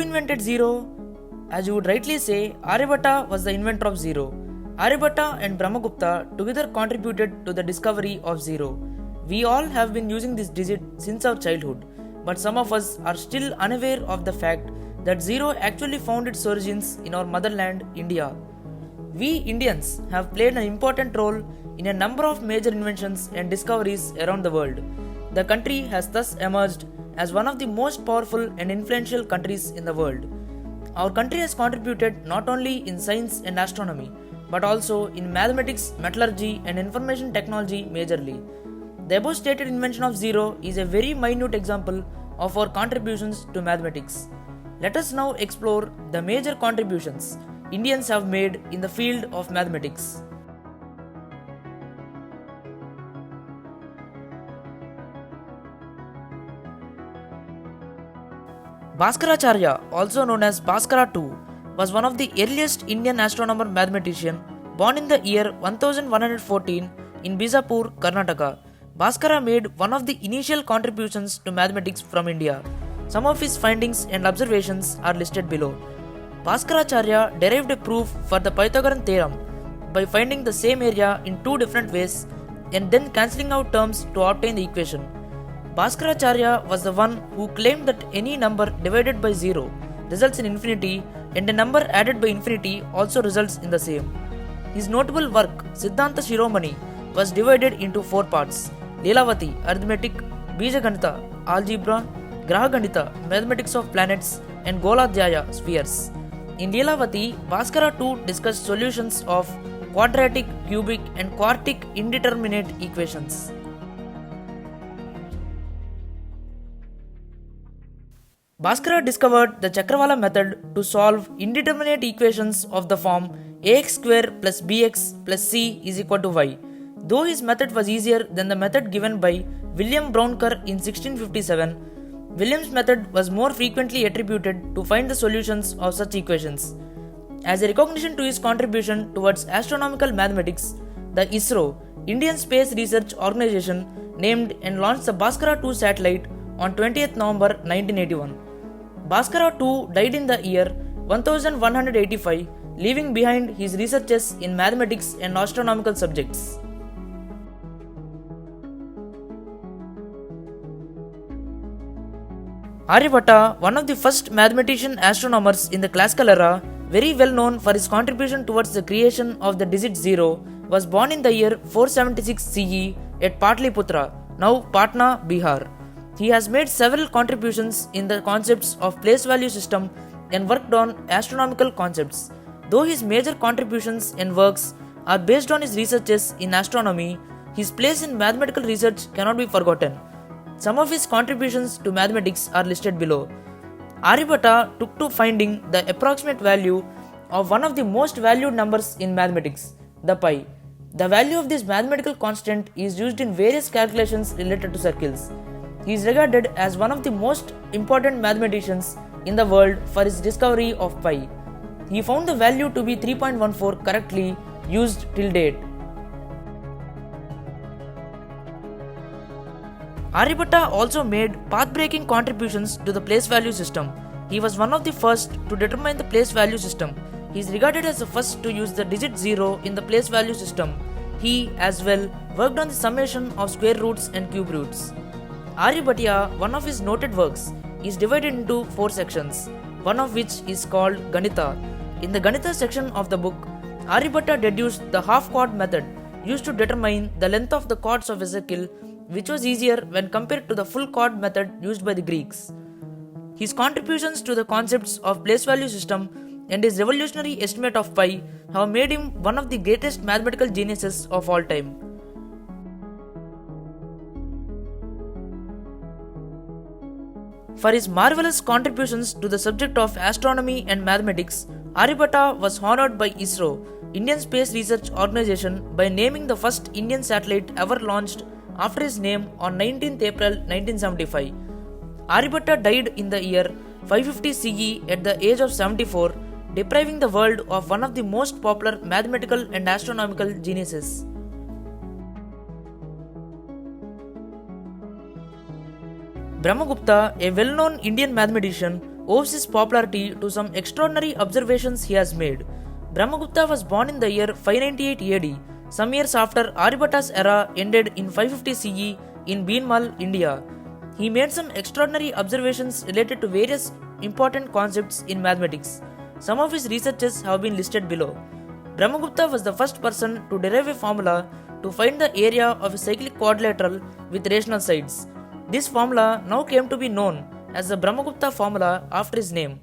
invented zero? As you would rightly say, Aryabhatta was the inventor of zero. Aryabhatta and Brahmagupta together contributed to the discovery of zero. We all have been using this digit since our childhood, but some of us are still unaware of the fact that zero actually found its origins in our motherland, India. We Indians have played an important role in a number of major inventions and discoveries around the world. The country has thus emerged as one of the most powerful and influential countries in the world. Our country has contributed not only in science and astronomy, but also in mathematics, metallurgy, and information technology majorly. The above stated invention of zero is a very minute example of our contributions to mathematics. Let us now explore the major contributions Indians have made in the field of mathematics. Bhaskaracharya, also known as Bhaskara II, was one of the earliest Indian astronomer mathematician born in the year 1114 in Bijapur, Karnataka. Bhaskara made one of the initial contributions to mathematics from India. Some of his findings and observations are listed below. Bhaskaracharya derived a proof for the Pythagorean theorem by finding the same area in two different ways and then cancelling out terms to obtain the equation. Bhaskaracharya was the one who claimed that any number divided by 0 results in infinity and a number added by infinity also results in the same. His notable work, Siddhanta Shiromani, was divided into 4 parts: Leelavati, arithmetic; Bijaganita, algebra; Grahaganita, mathematics of planets; and Goladhyaya, spheres. In Leelavati, Bhaskara II discussed solutions of quadratic, cubic, and quartic indeterminate equations. Bhaskara discovered the Chakravala method to solve indeterminate equations of the form ax square plus bx plus c is equal to y. Though his method was easier than the method given by William Brouncker in 1657, William's method was more frequently attributed to find the solutions of such equations. As a recognition to his contribution towards astronomical mathematics, the ISRO, Indian Space Research Organization, named and launched the Bhaskara 2 satellite on 20th November 1981. Bhaskara II died in the year 1185, leaving behind his researches in mathematics and astronomical subjects. Aryabhatta, one of the first mathematician astronomers in the classical era, very well known for his contribution towards the creation of the digit 0, was born in the year 476 CE at Patliputra, now Patna, Bihar. He has made several contributions in the concepts of place value system and worked on astronomical concepts. Though his major contributions and works are based on his researches in astronomy, his place in mathematical research cannot be forgotten. Some of his contributions to mathematics are listed below. Aryabhatta took to finding the approximate value of one of the most valued numbers in mathematics, the pi. The value of this mathematical constant is used in various calculations related to circles. He is regarded as one of the most important mathematicians in the world for his discovery of pi. He found the value to be 3.14 correctly used till date. Aryabhatta also made path-breaking contributions to the place value system. He was one of the first to determine the place value system. He is regarded as the first to use the digit 0 in the place value system. He, as well, worked on the summation of square roots and cube roots. Aryabhatta, one of his noted works, is divided into 4 sections, one of which is called Ganita. In the Ganita section of the book, Aryabhatta deduced the half-chord method used to determine the length of the chords of a circle, which was easier when compared to the full chord method used by the Greeks. His contributions to the concepts of place value system and his revolutionary estimate of pi have made him one of the greatest mathematical geniuses of all time. For his marvelous contributions to the subject of astronomy and mathematics, Aryabhatta was honored by ISRO, Indian Space Research Organization, by naming the first Indian satellite ever launched after his name on 19th April 1975. Aryabhatta died in the year 550 CE at the age of 74, depriving the world of one of the most popular mathematical and astronomical geniuses. Brahmagupta, a well-known Indian mathematician, owes his popularity to some extraordinary observations he has made. Brahmagupta was born in the year 598 AD, some years after Aryabhata's era ended in 550 CE in Beenmal, India. He made some extraordinary observations related to various important concepts in mathematics. Some of his researches have been listed below. Brahmagupta was the first person to derive a formula to find the area of a cyclic quadrilateral with rational sides. This formula now came to be known as the Brahmagupta formula after his name.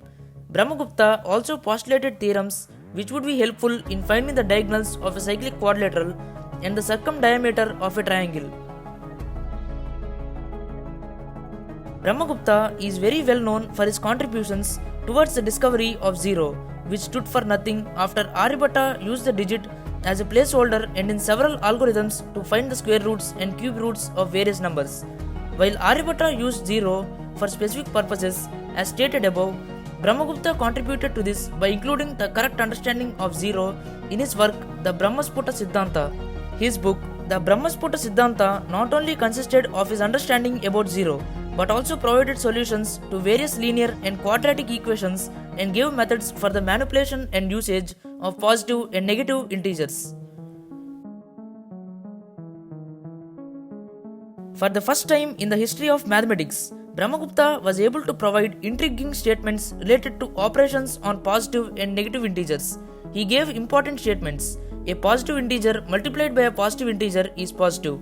Brahmagupta also postulated theorems which would be helpful in finding the diagonals of a cyclic quadrilateral and the circumdiameter of a triangle. Brahmagupta is very well known for his contributions towards the discovery of zero, which stood for nothing after Aryabhata used the digit as a placeholder and in several algorithms to find the square roots and cube roots of various numbers. While Aryabhata used zero for specific purposes, as stated above, Brahmagupta contributed to this by including the correct understanding of zero in his work The Brahmasputa Siddhanta. His book, The Brahmasputa Siddhanta, not only consisted of his understanding about zero, but also provided solutions to various linear and quadratic equations and gave methods for the manipulation and usage of positive and negative integers. For the first time in the history of mathematics, Brahmagupta was able to provide intriguing statements related to operations on positive and negative integers. He gave important statements. A positive integer multiplied by a positive integer is positive.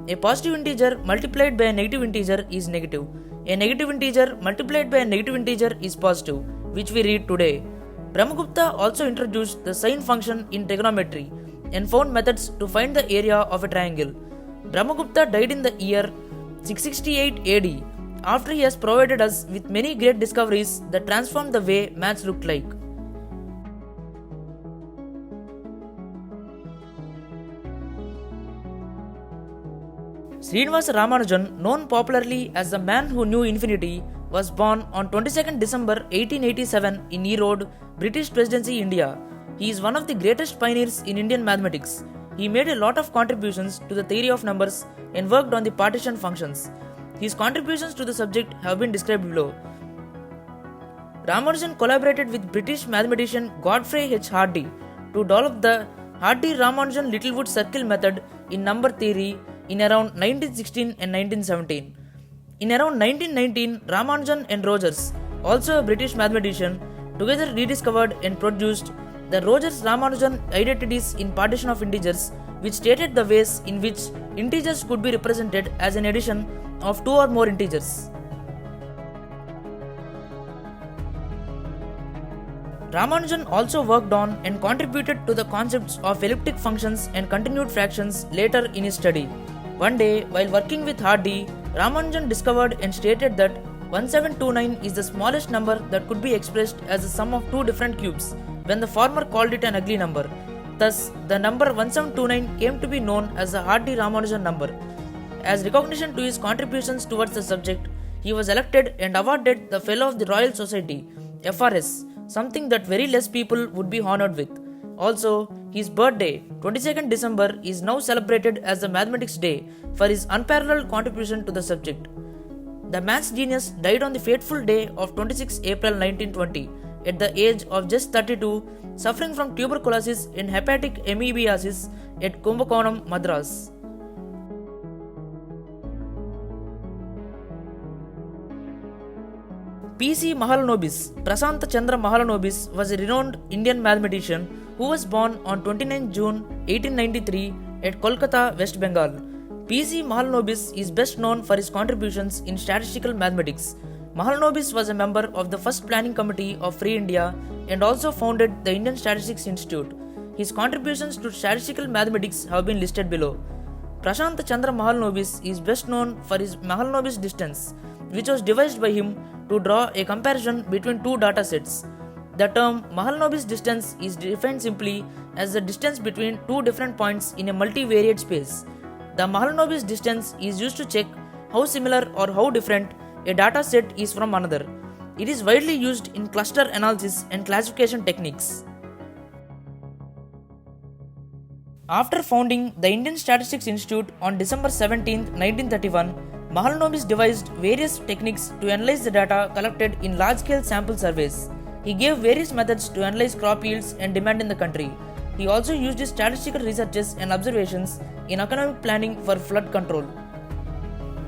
A positive integer multiplied by a negative integer is negative. A negative integer multiplied by a negative integer is positive, which we read today. Brahmagupta also introduced the sine function in trigonometry and found methods to find the area of a triangle. Brahmagupta died in the year 668 AD after he has provided us with many great discoveries that transformed the way maths looked like. Srinivasa Ramanujan, known popularly as the man who knew infinity, was born on 22nd December 1887 in Erode, British Presidency, India. He is one of the greatest pioneers in Indian mathematics. He made a lot of contributions to the theory of numbers and worked on the partition functions. His contributions to the subject have been described below. Ramanujan collaborated with British mathematician Godfrey H. Hardy to develop the Hardy-Ramanujan Littlewood circle method in number theory in around 1916 and 1917. In around 1919, Ramanujan and Rogers, also a British mathematician, together rediscovered and produced the Rogers-Ramanujan identities in partition of integers, which stated the ways in which integers could be represented as an addition of two or more integers. Ramanujan also worked on and contributed to the concepts of elliptic functions and continued fractions later in his study. One day, while working with Hardy, Ramanujan discovered and stated that 1729 is the smallest number that could be expressed as the sum of two different cubes, when the former called it an ugly number. Thus, the number 1729 came to be known as the Hardy-Ramanujan number. As recognition to his contributions towards the subject, he was elected and awarded the Fellow of the Royal Society, FRS, something that very less people would be honored with. Also, his birthday, 22nd December, is now celebrated as the Mathematics Day for his unparalleled contribution to the subject. The maths genius died on the fateful day of 26 April 1920 at the age of just 32, suffering from tuberculosis and hepatic amoebiasis at Kumbakonam, Madras. P.C. Mahalanobis, Prasanta Chandra Mahalanobis, was a renowned Indian mathematician who was born on 29 June 1893 at Kolkata, West Bengal. P.C. Mahalanobis is best known for his contributions in statistical mathematics. Mahalanobis was a member of the first planning committee of Free India and also founded the Indian Statistics Institute. His contributions to statistical mathematics have been listed below. Prasanta Chandra Mahalanobis is best known for his Mahalanobis distance, which was devised by him to draw a comparison between two data sets. The term Mahalanobis distance is defined simply as the distance between two different points in a multivariate space. The Mahalanobis distance is used to check how similar or how different a data set is from another. It is widely used in cluster analysis and classification techniques. After founding the Indian Statistics Institute on December 17, 1931, Mahalanobis devised various techniques to analyze the data collected in large-scale sample surveys. He gave various methods to analyze crop yields and demand in the country. He also used his statistical researches and observations in economic planning for flood control.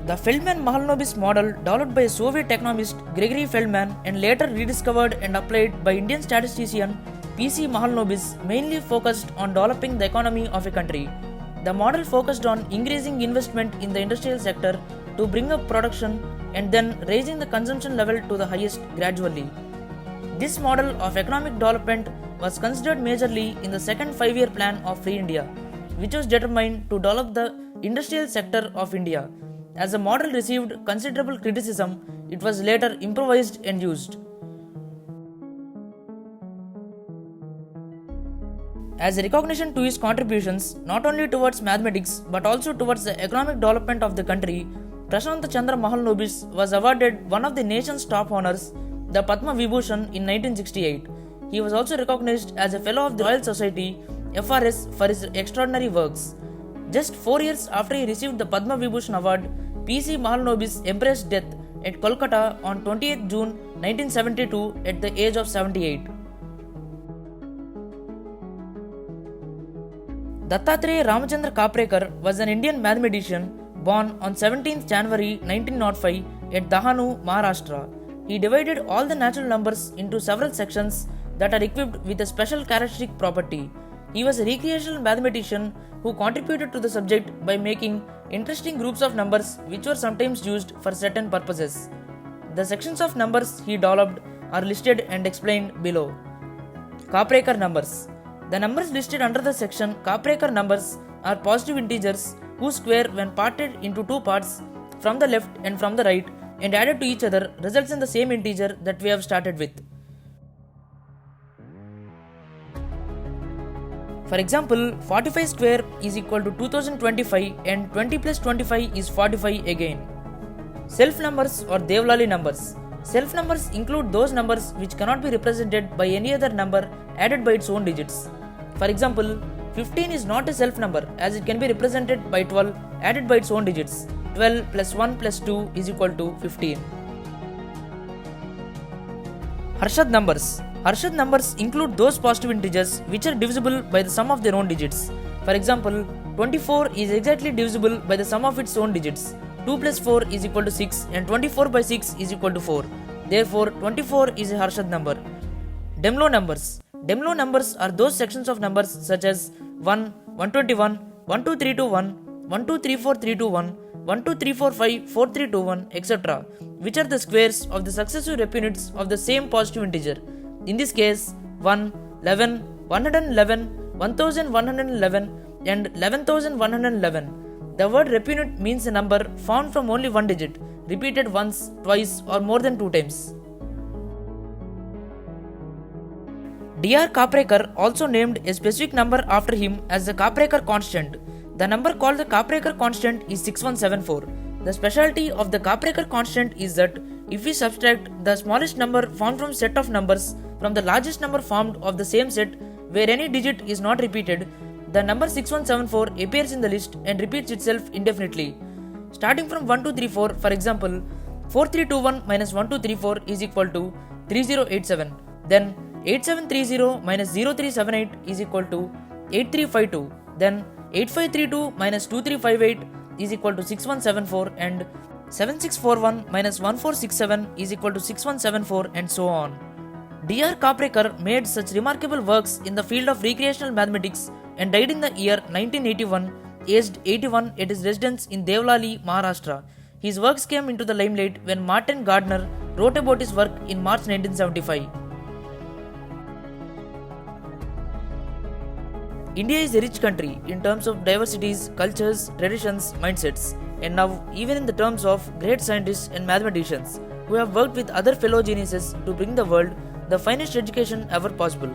The Feldman-Mahalanobis model, developed by Soviet economist Gregory Feldman and later rediscovered and applied by Indian statistician P.C. Mahalanobis, mainly focused on developing the economy of a country. The model focused on increasing investment in the industrial sector to bring up production and then raising the consumption level to the highest gradually. This model of economic development was considered majorly in the second 5-year plan of Free India, which was determined to develop the industrial sector of India. As the model received considerable criticism, it was later improvised and used. As a recognition to his contributions not only towards mathematics but also towards the economic development of the country, Prashant Chandra Mahalanobis was awarded one of the nation's top honors, the Padma Vibhushan, in 1968. He was also recognized as a Fellow of the Royal Society (FRS) for his extraordinary works. Just 4 years after he received the Padma Vibhushan award, P.C. Mahalanobis embraced death at Kolkata on 28 June 1972 at the age of 78. Dattatreya Ramachandra Kaprekar was an Indian mathematician born on 17 January 1905 at Dahanu, Maharashtra. He divided all the natural numbers into several sections that are equipped with a special characteristic property. He was a recreational mathematician who contributed to the subject by making interesting groups of numbers which were sometimes used for certain purposes. The sections of numbers he developed are listed and explained below. Kaprekar numbers. The numbers listed under the section Kaprekar numbers are positive integers whose square, when parted into two parts from the left and from the right and added to each other, results in the same integer that we have started with. For example, 45 square is equal to 2025 and 20 plus 25 is 45 again. Self numbers or Devlali numbers. Self numbers include those numbers which cannot be represented by any other number added by its own digits. For example, 15 is not a self number as it can be represented by 12 added by its own digits. 12 plus 1 plus 2 is equal to 15. Harshad numbers. Harshad numbers include those positive integers which are divisible by the sum of their own digits. For example, 24 is exactly divisible by the sum of its own digits. 2 plus 4 is equal to 6 and 24 by 6 is equal to 4. Therefore, 24 is a Harshad number. Demlo numbers. Demlo numbers are those sections of numbers such as 1, 121, 12321, 1234321, 12345, 4321, etc., which are the squares of the successive repunits of the same positive integer. In this case, 1, 11, 111, 1111, and 11111. The word repunit means a number found from only one digit, repeated once, twice, or more than 2 times. Dr. Kaprekar also named a specific number after him as the Kaprekar constant. The number called the Kaprekar constant is 6174. The specialty of the Kaprekar constant is that if we subtract the smallest number formed from set of numbers from the largest number formed of the same set where any digit is not repeated, the number 6174 appears in the list and repeats itself indefinitely. Starting from 1234, for example, 4321 minus 1234 is equal to 3087. Then 8730 minus 0378 is equal to 8352. Then 8532 minus 2358 is equal to 6174 and 7641 minus 1467 is equal to 6174 and so on. Dr. Kaprekar made such remarkable works in the field of recreational mathematics and died in the year 1981, aged 81 at his residence in Devlali, Maharashtra. His works came into the limelight when Martin Gardner wrote about his work in March 1975. India is a rich country in terms of diversities, cultures, traditions, mindsets, and now even in the terms of great scientists and mathematicians who have worked with other fellow geniuses to bring the world the finest education ever possible.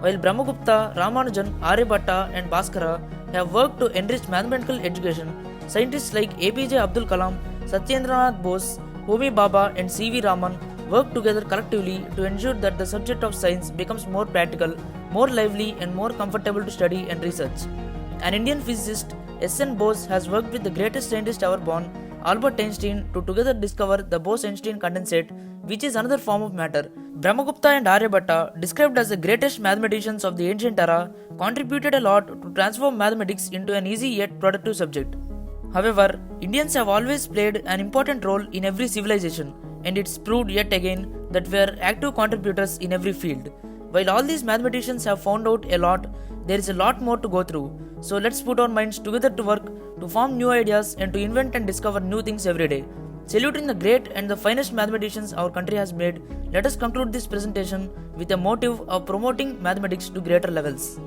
While Brahmagupta, Ramanujan, Aryabhatta, and Bhaskara have worked to enrich mathematical education, scientists like APJ Abdul Kalam, Satyendranath Bose, Homi Bhabha, and C.V. Raman work together collectively to ensure that the subject of science becomes more practical, more lively, and more comfortable to study and research. An Indian physicist, S.N. Bose, has worked with the greatest scientist ever born, Albert Einstein to together discover the Bose-Einstein condensate, which is another form of matter. Brahmagupta and Aryabhatta, described as the greatest mathematicians of the ancient era, contributed a lot to transform mathematics into an easy yet productive subject. However, Indians have always played an important role in every civilization, and it's proved yet again that we are active contributors in every field. While all these mathematicians have found out a lot, there is a lot more to go through. So let's put our minds together to work to form new ideas and to invent and discover new things every day. Saluting the great and the finest mathematicians our country has made, let us conclude this presentation with a motive of promoting mathematics to greater levels.